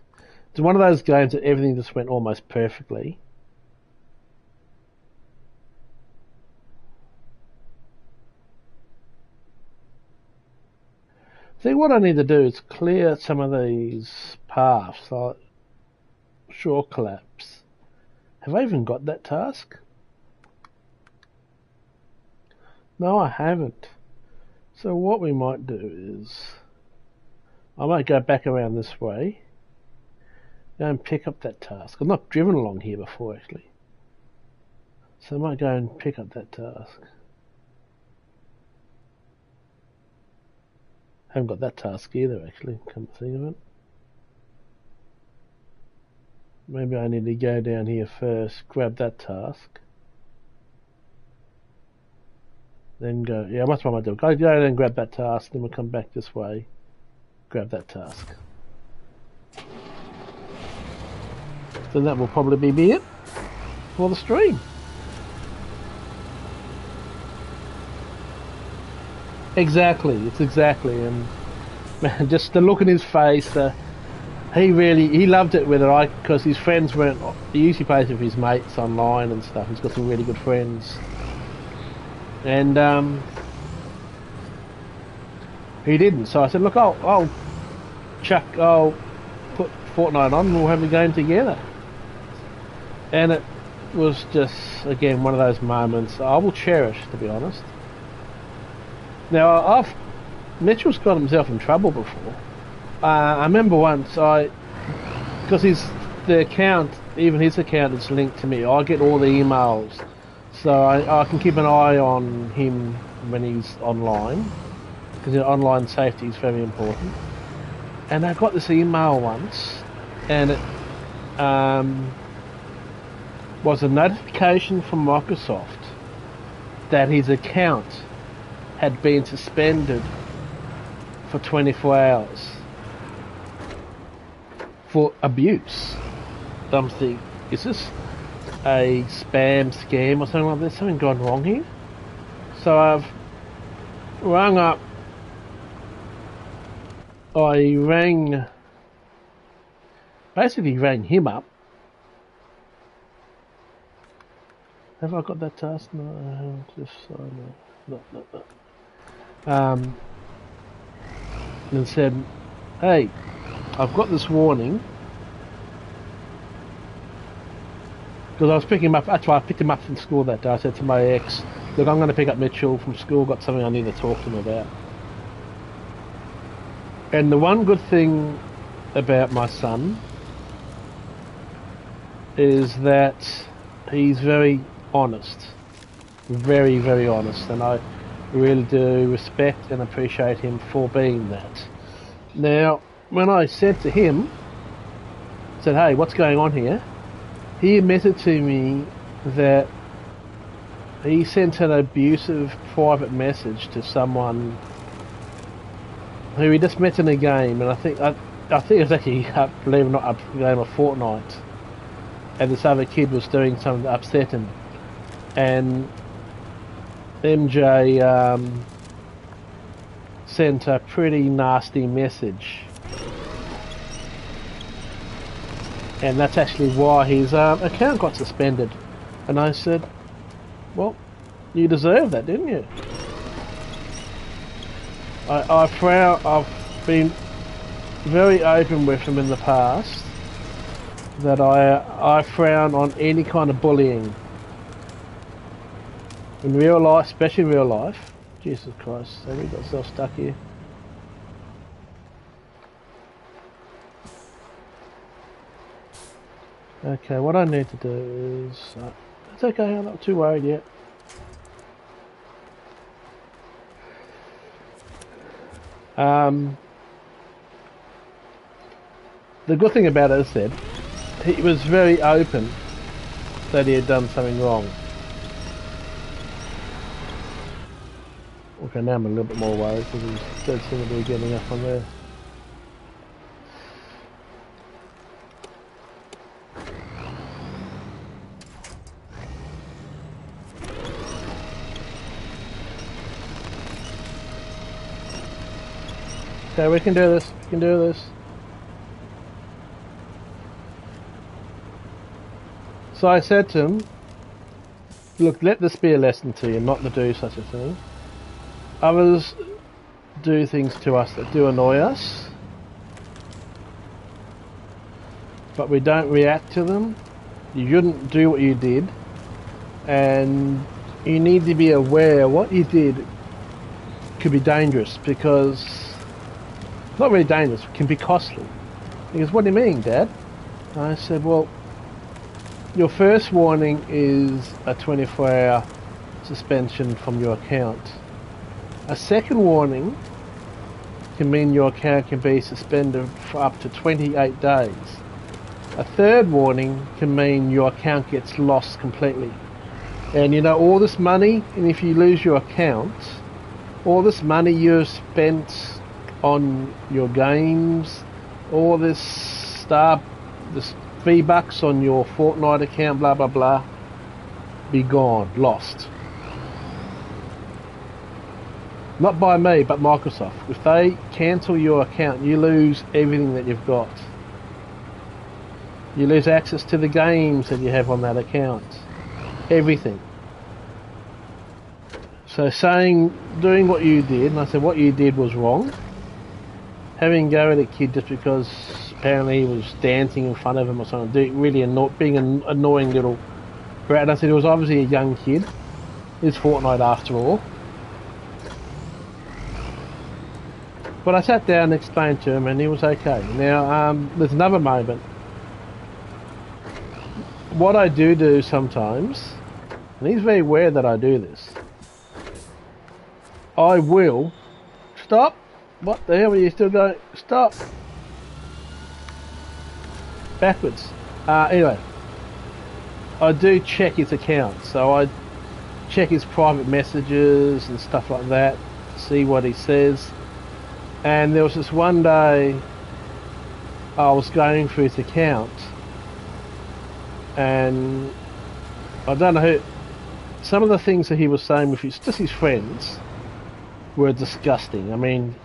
It's one of those games that everything just went almost perfectly. See, what I need to do is clear some of these paths, like shore collapse. Have I even got that task? No, I haven't. So what we might do is, I might go back around this way, go and pick up that task. I've not driven along here before, actually. So I might go and pick up that task. Haven't got that task either, actually, come to think of it. Maybe I need to go down here first, grab that task. Then go, yeah, that's what I might do. Go down and grab that task, then we'll come back this way, grab that task. So that will probably be it for the stream. Exactly, it's exactly, and man, just the look in his face, he loved it with it, because his friends weren't, he usually plays with his mates online and stuff, he's got some really good friends, and he didn't, so I said, look, I'll put Fortnite on and we'll have a game together, and it was just, again, one of those moments I will cherish, to be honest. Now, Mitchell's got himself in trouble before. I remember once, because the account, even his account is linked to me, I get all the emails, so I can keep an eye on him when he's online, because online safety is very important. And I got this email once, and it was a notification from Microsoft that his account had been suspended for 24 hours for abuse. I'm thinking, is this a spam scam or something like that? Something gone wrong here? So I've rung up. Basically rang him up. Have I got that task? No, I haven't. Just no. And said, hey, I've got this warning, because I was picking him up, that's why I picked him up from school that day. I said to my ex, look, I'm going to pick up Mitchell from school, got something I need to talk to him about. And the one good thing about my son is that he's very honest, very, very honest, and I really do respect and appreciate him for being that. Now, when I said to him, said, hey, what's going on here? He admitted to me that he sent an abusive private message to someone who he just met in a game, and I think it was actually, believe it or not, a game of Fortnite, and this other kid was doing something to upset him, and MJ sent a pretty nasty message, and that's actually why his account got suspended. And I said, well, you deserve that, didn't you? I've been very open with him in the past that I frown on any kind of bullying. In real life, especially real life. Jesus Christ, have we got ourselves stuck here? Okay, what I need to do is... it's okay, I'm not too worried yet. The good thing about it is that he was very open that he had done something wrong. Okay, now I'm a little bit more worried because he does seem to be getting up on there. Okay, we can do this. We can do this. So I said to him, look, let this be a lesson to you not to do such a thing. I was do things to us that do annoy us, but we don't react to them. You shouldn't do what you did, and you need to be aware what you did could be dangerous, because not really dangerous, it can be costly. He goes, what do you mean, Dad? I said, well, your first warning is a 24-hour suspension from your account. A second warning can mean your account can be suspended for up to 28 days. A third warning can mean your account gets lost completely. And you know, all this money, and if you lose your account, all this money you've spent on your games, all this this V-Bucks on your Fortnite account, blah blah blah, be gone, lost. Not by me, but Microsoft. If they cancel your account, you lose everything that you've got. You lose access to the games that you have on that account. Everything. So doing what you did, and I said what you did was wrong. Having a go at a kid just because apparently he was dancing in front of him or something, being an annoying little brat. And I said it was obviously a young kid. It's Fortnite after all. But I sat down and explained to him, and he was okay. Now, there's another moment. What I do sometimes, and he's very aware that I do this, I will stop. What the hell are you still going? Stop. Backwards. Anyway, I do check his account. So I check his private messages and stuff like that, see what he says. And there was this one day I was going through his account, and I don't know who, some of the things that he was saying with just his friends were disgusting. I mean,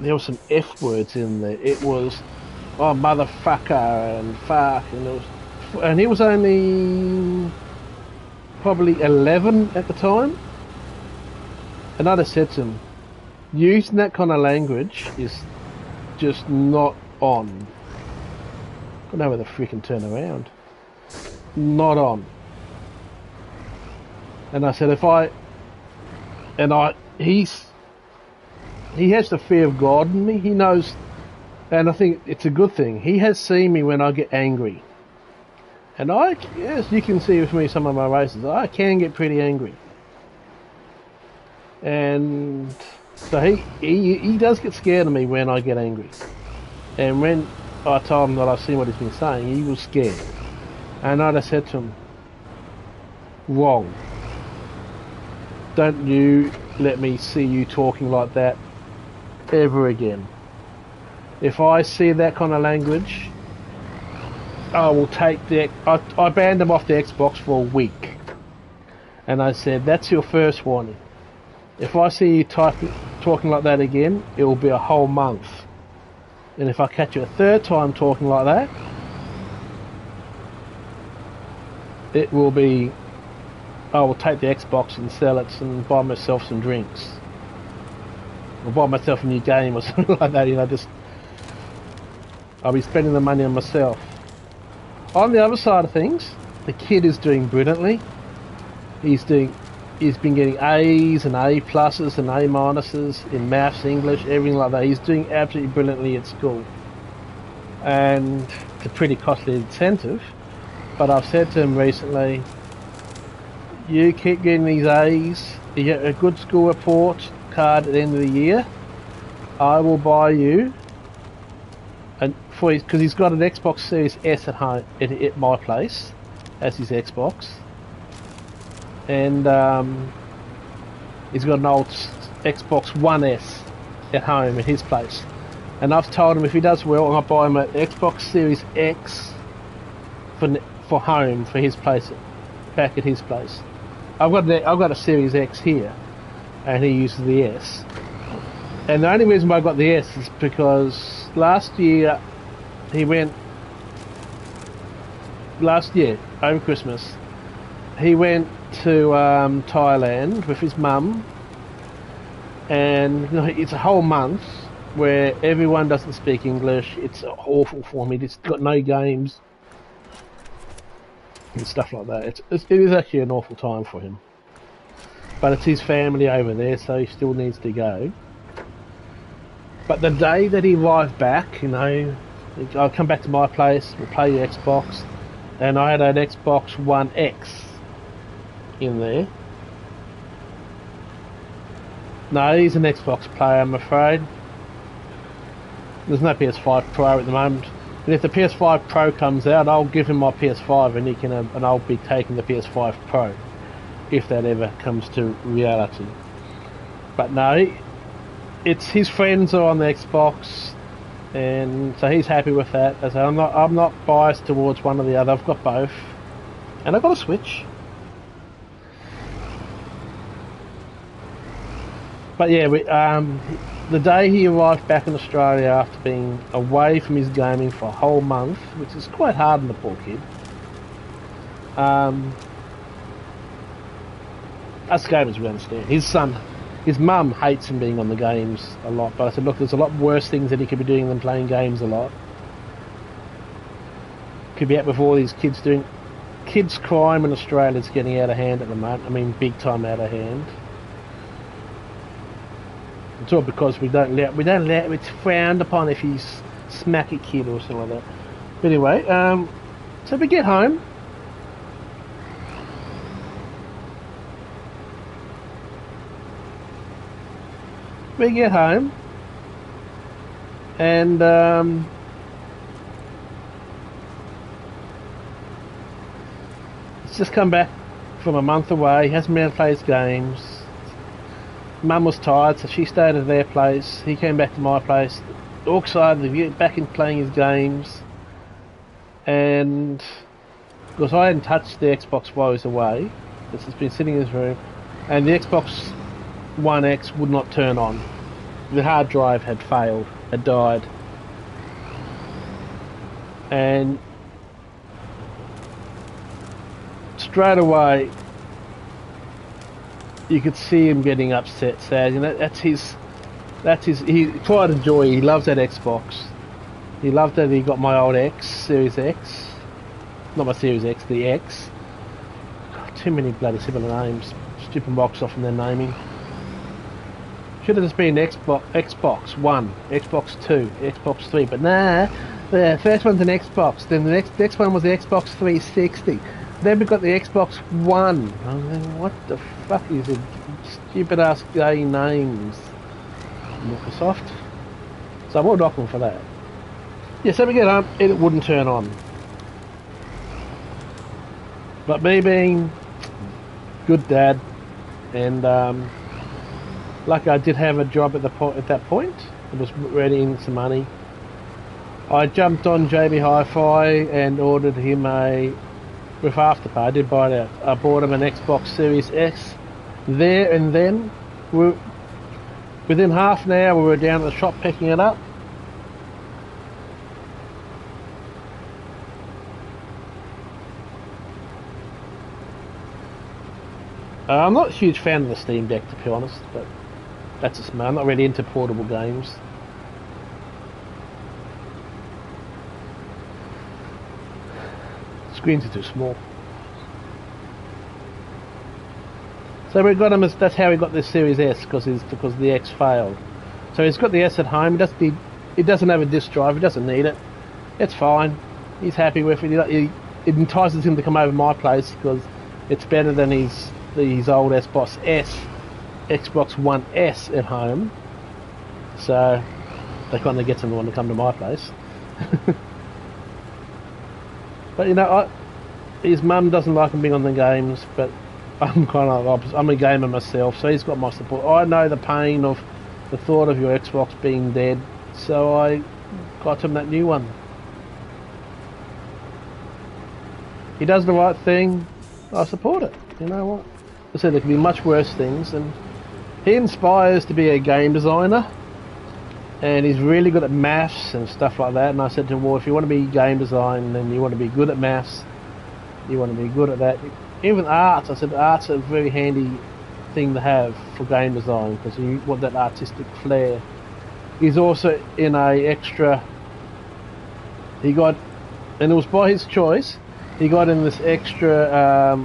there were some F words in there. It was, oh, motherfucker and fuck, and he was only probably 11 at the time. And I just said to him, using that kind of language is just not on. I don't know where to freaking turn around. Not on. And I said, he has the fear of God in me. He knows, and I think it's a good thing. He has seen me when I get angry. And yes, you can see with me some of my races, I can get pretty angry. And so he does get scared of me when I get angry. And when I told him that I've seen what he's been saying, he was scared. And I just said to him, wrong. Don't you let me see you talking like that ever again. If I see that kind of language, I will take I banned him off the Xbox for a week. And I said, that's your first warning. If I see you talking like that again, it will be a whole month. And if I catch you a third time talking like that, it will be, I will take the Xbox and sell it and buy myself some drinks. Or buy myself a new game or something like that, you know, I'll be spending the money on myself. On the other side of things, the kid is doing brilliantly. He's been getting A's and A pluses and A minuses in maths, English, everything like that. He's doing absolutely brilliantly at school. And it's a pretty costly incentive. But I've said to him recently, you keep getting these A's, you get a good school report card at the end of the year, I will buy you, and because he's got an Xbox Series S at home, at my place, as his Xbox. And he's got an old Xbox One S at home at his place. And I've told him if he does well, I'll buy him an Xbox Series X for home, for his place, back at his place. I've got a Series X here, and he uses the S. And the only reason why I got the S is because last year, over Christmas, he went to Thailand with his mum, and you know, it's a whole month where everyone doesn't speak English. It's awful for me. It's got no games and stuff like that. It is actually an awful time for him. But it's his family over there, so he still needs to go. But the day that he arrived back, you know, I'll come back to my place, we'll play the Xbox, and I had an Xbox One X in there. No, he's an Xbox player, I'm afraid. There's no PS5 Pro at the moment. And if the PS5 Pro comes out, I'll give him my PS5, and he can, and I'll be taking the PS5 Pro, if that ever comes to reality. But no, it's his friends are on the Xbox, and so he's happy with that. As I'm not biased towards one or the other. I've got both, and I've got a Switch. But yeah, the day he arrived back in Australia after being away from his gaming for a whole month, which is quite hard on the poor kid. Us gamers, we understand. His mum hates him being on the games a lot, but I said, look, there's a lot worse things that he could be doing than playing games a lot. Could be out with all these kids doing... Kids crime in Australia is getting out of hand at the moment. I mean, big time out of hand. It's all because it's frowned upon if you smack a kid or something like that. But anyway, so we get home. And he's just come back from a month away. He hasn't been able to play his games. Mum was tired, so she stayed at their place. He came back to my place, all excited to get back in playing his games. And because I hadn't touched the Xbox while he was away, it's just been sitting in his room, and the Xbox One X would not turn on. The hard drive had failed, had died. And straight away, you could see him getting upset, sad. You know, that's his pride and joy. He loves that Xbox. He loved that he got my old X, Series X. Not my Series X, the X. God, too many bloody similar names. Stupid Microsoft and their naming. Should have just been Xbox 1, Xbox 2, Xbox 3, but nah, the first one's an Xbox, then the next one was the Xbox 360, then we got the Xbox One. I mean, what the fuck is it? Stupid ass gay names, Microsoft. So I will knock them for that. Yeah, so we get home, it wouldn't turn on. But me being good dad, and lucky I did have a job at that point. It was readying some money. I jumped on JB Hi-Fi and ordered him with Afterpay. I did buy it out. I bought him an Xbox Series X there and then. Within half an hour we were down at the shop picking it up. I'm not a huge fan of the Steam Deck, to be honest, but that's just me. I'm not really into portable games. Screens are too small. So we got him that's how he got this Series S, because the X failed. So he's got the S at home. He doesn't have a disk drive. He doesn't need it. It's fine. He's happy with it. It entices him to come over to my place because it's better than his old Xbox One S at home. So they kind of get him to want to come to my place. But you know, his mum doesn't like him being on the games, but I'm kind of opposite. I'm a gamer myself, so he's got my support. I know the pain of the thought of your Xbox being dead, so I got him that new one. He does the right thing, I support it. You know what? I said there could be much worse things, and he inspires to be a game designer, and he's really good at maths and stuff like that. And I said to him, well, if you want to be game design, then you want to be good at maths, you want to be good at that. Even arts, I said arts are very handy thing to have for game design because you want that artistic flair. He's also in a extra. He got, and it was by his choice. He got in this extra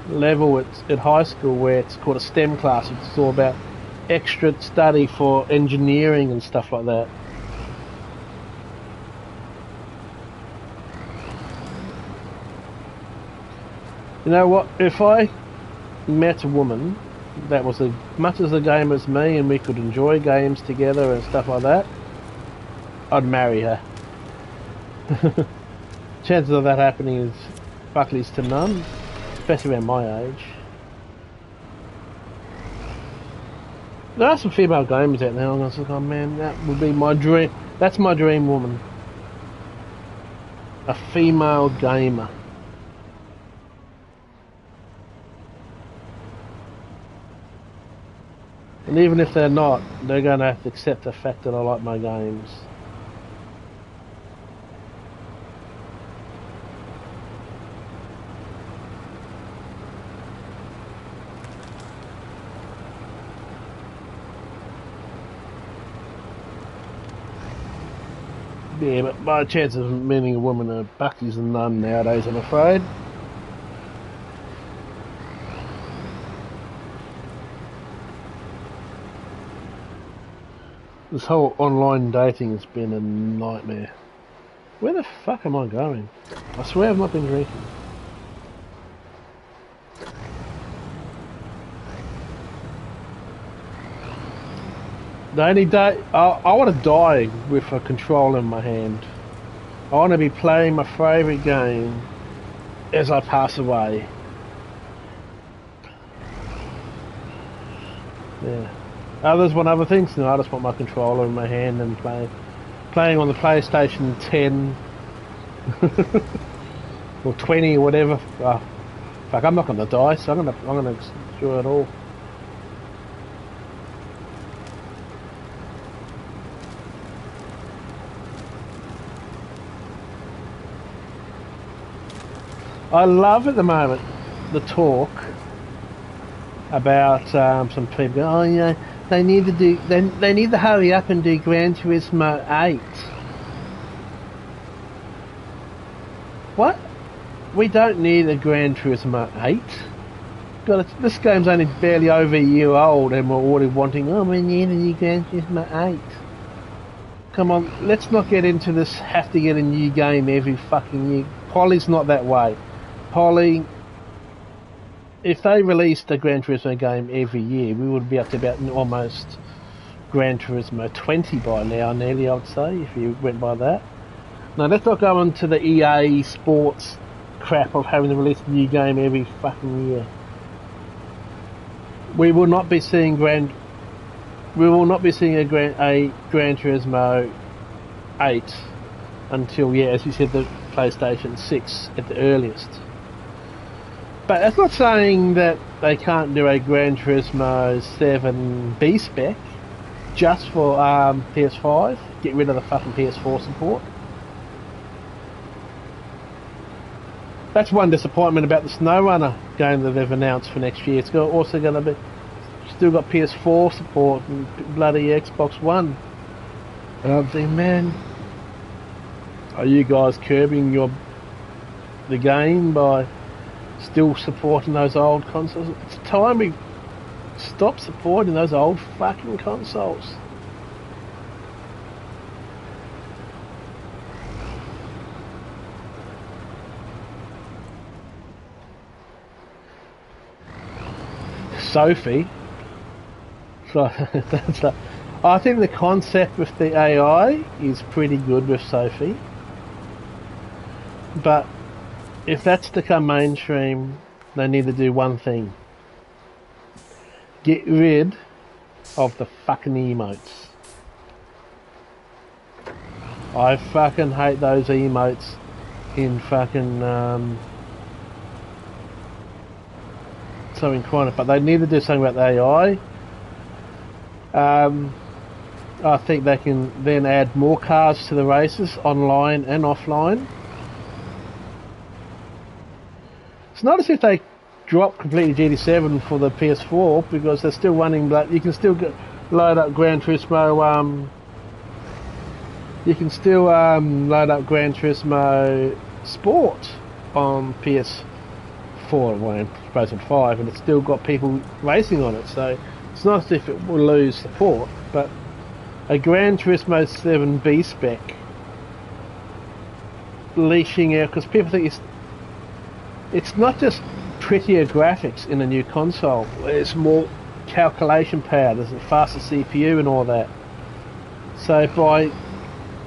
level at high school where it's called a STEM class. It's all about extra study for engineering and stuff like that. You know what? If I met a woman that was as much as a gamer as me and we could enjoy games together and stuff like that, I'd marry her. Chances of that happening is buckleys to none, especially around my age. There are some female gamers out there, and I was like, oh man, that would be my dream. That's my dream woman. A female gamer. And even if they're not, they're going to have to accept the fact that I like my games. Yeah, but my chances of meeting a woman are buckies and none nowadays, I'm afraid. This whole online dating has been a nightmare. Where the fuck am I going? I swear I've not been drinking. The only day I want to die with a controller in my hand. I want to be playing my favourite game as I pass away. Yeah. Others want other things. No, I just want my controller in my hand and playing on the PlayStation 10 or 20 or whatever. Oh, fuck, I'm not going to die, so I'm gonna enjoy it all. I love at the moment the talk about some people going, oh yeah, they need to hurry up and do Gran Turismo 8. What? We don't need a Gran Turismo 8. God, this game's only barely over a year old and we're already wanting, oh, we need a new Gran Turismo 8. Come on, let's not get into this have to get a new game every fucking year. Poly's not that way. Poly, if they released a Gran Turismo game every year, we would be up to about almost Gran Turismo 20 by now, nearly, I would say, if you went by that. Now, let's not go into the EA Sports crap of having to release a new game every fucking year. We will not be seeing a Gran Turismo 8 until, yeah, as you said, the PlayStation 6 at the earliest. But that's not saying that they can't do a Gran Turismo 7 B-spec just for PS5. Get rid of the fucking PS4 support. That's one disappointment about the Snowrunner game that they've announced for next year. It's also going to be still got PS4 support and bloody Xbox One. And I'm thinking, man, are you guys curbing the game by still supporting those old consoles? It's time we stop supporting those old fucking consoles. Sophie. I think the concept with the AI is pretty good with Sophie. But if that's to come mainstream, they need to do one thing. Get rid of the fucking emotes. I fucking hate those emotes in fucking something kind of, but they need to do something about the AI. I think they can then add more cars to the races, online and offline. It's not as if they drop completely GT7 for the PS4 because they're still running. But you can still load up Gran Turismo. You can still load up Gran Turismo Sport on PS4, well, PlayStation 5, and it's still got people racing on it. So it's not as if it will lose support, but a Gran Turismo 7 B spec leashing out because people think it's not just prettier graphics in a new console. It's more calculation power. There's a faster CPU and all that. So by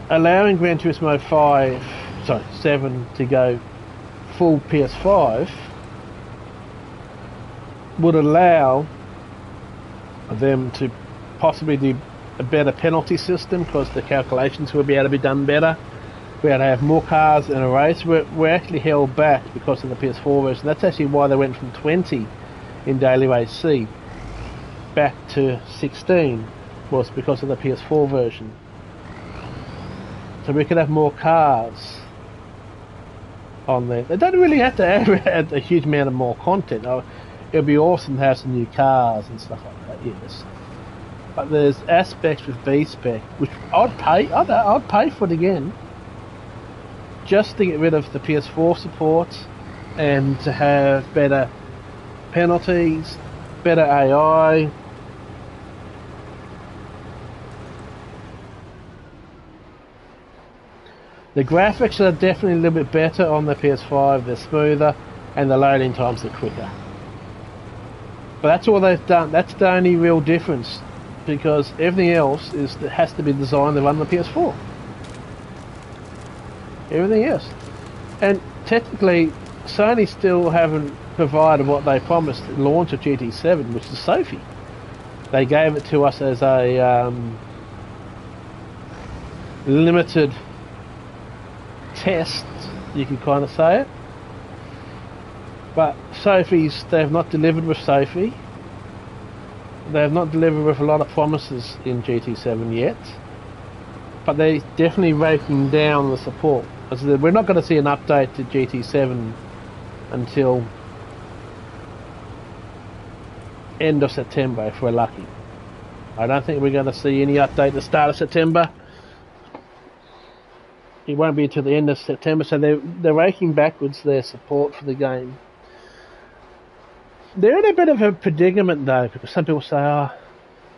allowing Gran Turismo 7 to go full PS5 would allow them to possibly do a better penalty system because the calculations will be able to be done better. We're able to have more cars in a race. We're actually held back because of the PS4 version. That's actually why they went from 20 in Daily Race C back to 16, was because of the PS4 version. So we could have more cars on there. They don't really have to add a huge amount of more content. It would be awesome to have some new cars and stuff like that, yes. But there's aspects with V-Spec which I'd pay for it again, just to get rid of the PS4 support and to have better penalties, better AI. The graphics are definitely a little bit better on the PS5, they're smoother and the loading times are quicker. But that's all they've done. That's the only real difference, because everything else has to be designed to run the PS4. Everything else. And technically, Sony still haven't provided what they promised at launch of GT7, which is Sophie. They gave it to us as a limited test, you can kind of say it. But they have not delivered with Sophie. They have not delivered with a lot of promises in GT7 yet. But they're definitely raking down the support. We're not going to see an update to GT7 until end of September if we're lucky. I don't think we're going to see any update at the start of September. It won't be until the end of September, so they're raking backwards their support for the game. They're in a bit of a predicament though, because some people say,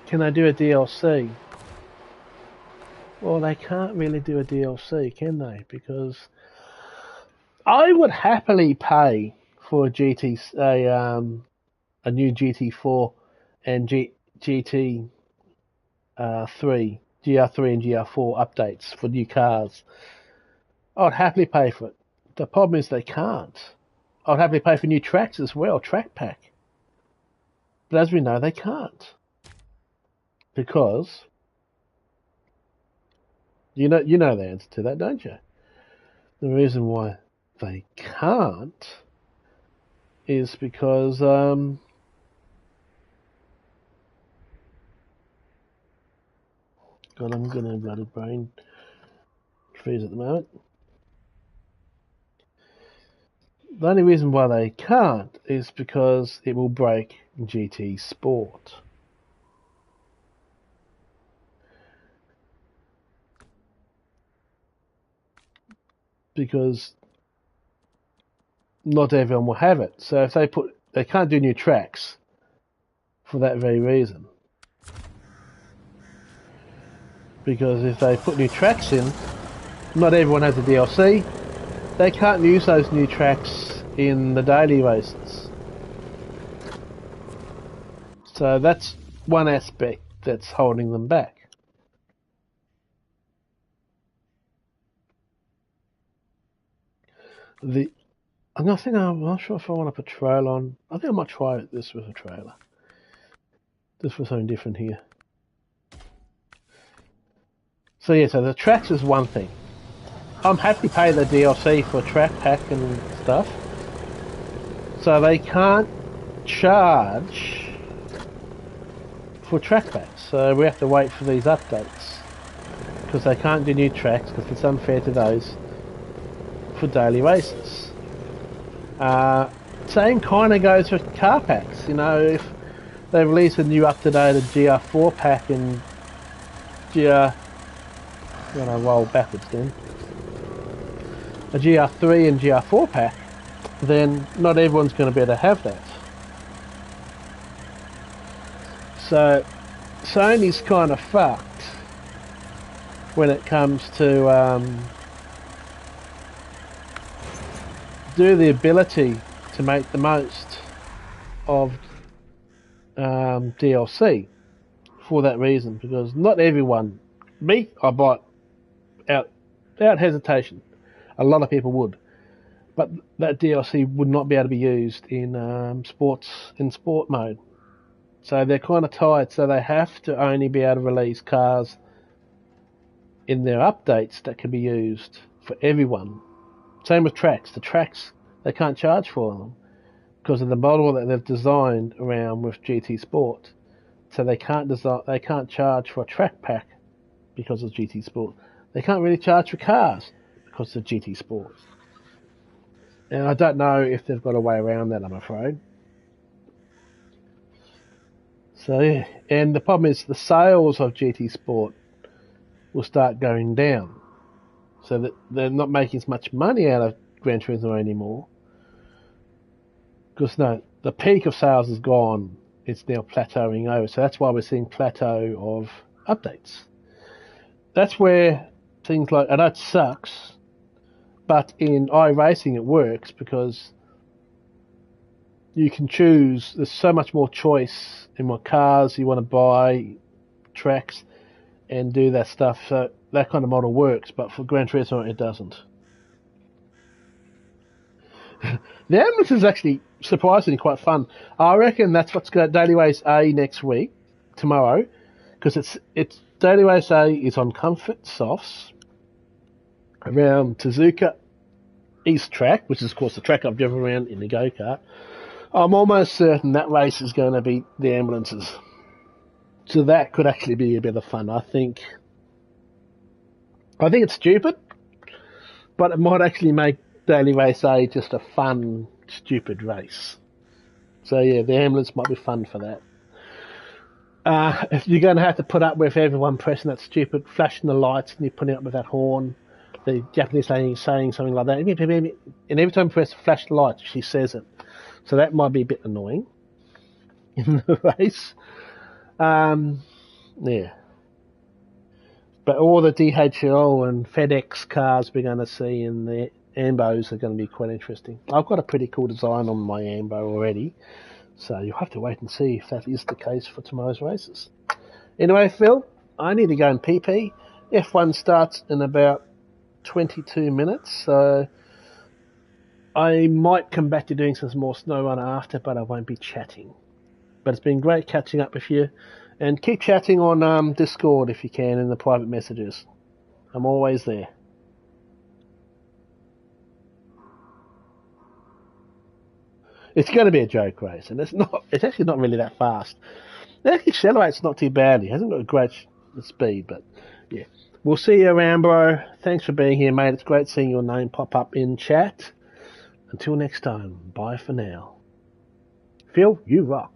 can they do a DLC? Well, they can't really do a DLC, can they? Because I would happily pay for a new GT4 and GT3, GR3 and GR4 updates for new cars. I'd happily pay for it. The problem is they can't. I'd happily pay for new tracks as well, track pack. But as we know, they can't. Because you know the answer to that, don't you? The reason why they can't is because God, I'm gonna bloody brain freeze at the moment. The only reason why they can't is because it will break GT Sport. Because not everyone will have it. So if they can't do new tracks for that very reason. Because if they put new tracks in, not everyone has a DLC. They can't use those new tracks in the daily races. So that's one aspect that's holding them back. I'm not sure if I want to put trailer on. I think I might try this with a trailer. This was something different here. So yeah, so the tracks is one thing. I'm happy to pay the DLC for track pack and stuff. So they can't charge for track packs. So we have to wait for these updates. Because they can't do new tracks because it's unfair to those for daily races. same kind of goes with car packs. You know, if they release a new up-to-date GR4 pack and GR... I'm going to roll backwards then. A GR3 and GR4 pack, then not everyone's going to be able to have that. So Sony's kind of fucked when it comes to do the ability to make the most of DLC for that reason, because not everyone, I bought without hesitation. A lot of people would, but that DLC would not be able to be used in sport mode. So they're kind of tied. So they have to only be able to release cars in their updates that can be used for everyone. Same with tracks. The tracks, they can't charge for them because of the model that they've designed around with GT Sport. So they can't charge for a track pack because of GT Sport. They can't really charge for cars because of GT Sport. And I don't know if they've got a way around that, I'm afraid. So yeah, and the problem is the sales of GT Sport will start going down. So that they're not making as much money out of Gran Turismo anymore. Because no, the peak of sales is gone. It's now plateauing over. So that's why we're seeing plateau of updates. That's where things like, I know it sucks, but in iRacing it works because you can choose, there's so much more choice in what cars you want to buy, tracks, and do that stuff. So that kind of model works, but for Gran Turismo it doesn't. The ambulance is actually surprisingly quite fun. I reckon that's what's got Daily Race A next week, tomorrow, because it's Daily Race A is on Comfort Softs around Tezuka East Track, which is of course the track I've driven around in the go-kart. I'm almost certain that race is going to be the ambulances. So that could actually be a bit of fun. I think it's stupid, but it might actually make Daily Race A just a fun, stupid race. So yeah, the ambulance might be fun for that. If you're going to have to put up with everyone pressing that stupid, flashing the lights, and you're putting up with that horn, the Japanese lady saying something like that, and every time you press flash the lights, she says it. So that might be a bit annoying in the race. Yeah. But all the DHL and FedEx cars we're going to see in the Ambos are going to be quite interesting. I've got a pretty cool design on my Ambo already, so you'll have to wait and see if that is the case for tomorrow's races. Anyway, Phil, I need to go and pee. F1 starts in about 22 minutes, so I might come back to doing some more Snowrunner after, but I won't be chatting. But it's been great catching up with you, and keep chatting on Discord if you can in the private messages. I'm always there. It's going to be a joke race, and it's actually not really that fast. It actually accelerates not too badly. It hasn't got a great speed, but yeah. We'll see you around, bro. Thanks for being here, mate. It's great seeing your name pop up in chat. Until next time, bye for now. Phil, you rock.